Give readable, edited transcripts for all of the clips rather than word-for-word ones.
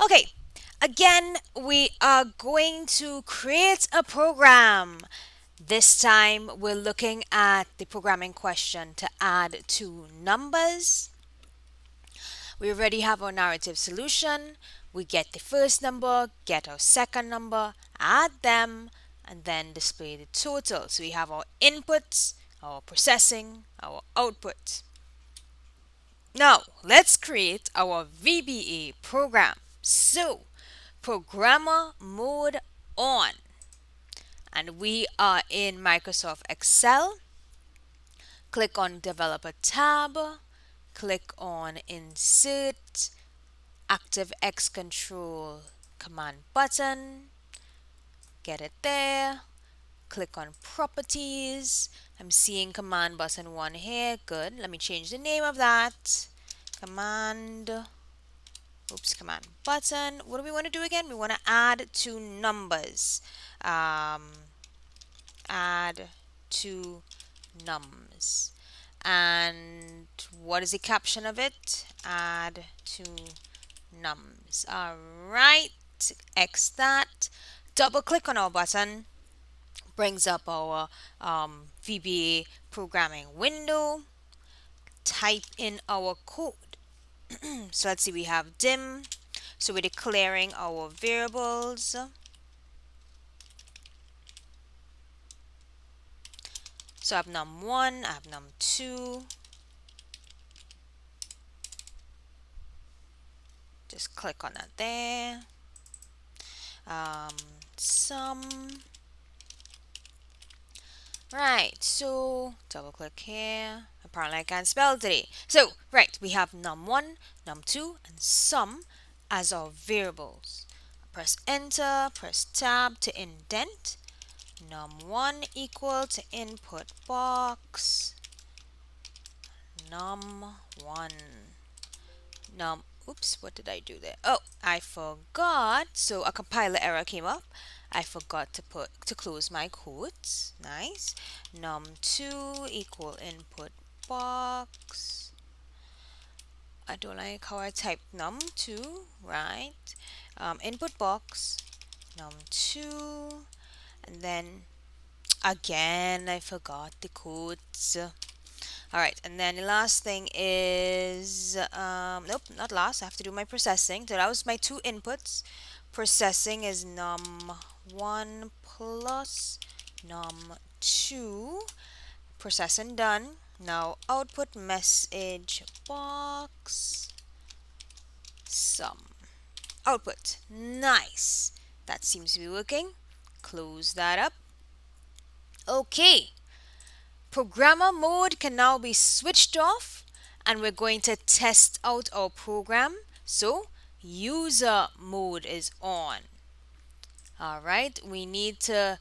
Okay, again, we are going to create a program. This time, we're looking at the programming question to add two numbers. We already have our narrative solution. We get the first number, get our second number, add them, and then display the total. So we have our inputs, our processing, our output. Now, let's create our VBA program. So, programmer mode on. And we are in Microsoft Excel. Click on Developer tab. Click on Insert, Active X Control Command button. Get it there. Click on Properties. I'm seeing Command button 1 here. Good. Let me change the name of that. Command button. What do we want to do again? We want to add two numbers. Add two nums. And what is the caption of it? Add two nums. All right. X that. Double click on our button. Brings up our VBA programming window. Type in our code. So let's see, we have dim. So we're declaring our variables. So I have num1, I have num2. Just click on that there. Sum. Right, so double click here. Apparently I can't spell today. So, right, we have num1, num2, and sum as our variables. Press enter, press tab to indent. Num1 equal to input box. Num1. Oops, what did I do there? Oh, I forgot. So a compiler error came up. I forgot to close my quotes. Nice. Num2 equal input box. I don't like how I typed num2, right? Input box, num2, and then again I forgot the quotes. Alright, and then the last thing is, nope, not last, I have to do my processing. So that was my two inputs. Processing is num1 plus num2. Processing done. Now output message box sum. Output. Nice. That seems to be working. Close that up. Okay. Programmer mode can now be switched off and we're going to test out our program. So user mode is on. Alright, we need to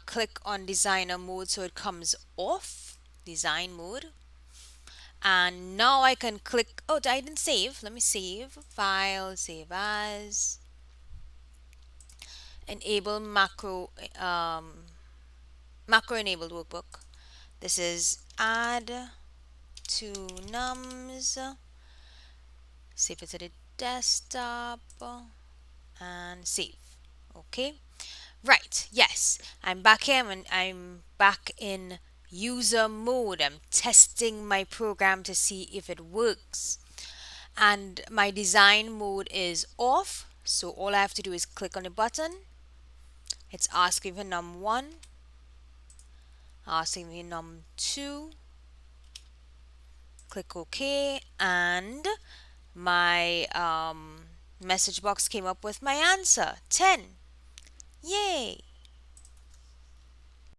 click on designer mode so it comes off, design mode. And now I can click, oh, I didn't save. Let me save, file, save as, enable macro enabled workbook. This is add two nums, save it to the desktop, and save. Okay, right, yes, I'm back here and I'm back in user mode. I'm testing my program to see if it works. And my design mode is off, so all I have to do is click on the button. It's asking for num1, asking me num2, click OK, and my message box came up with my answer, 10. Yay!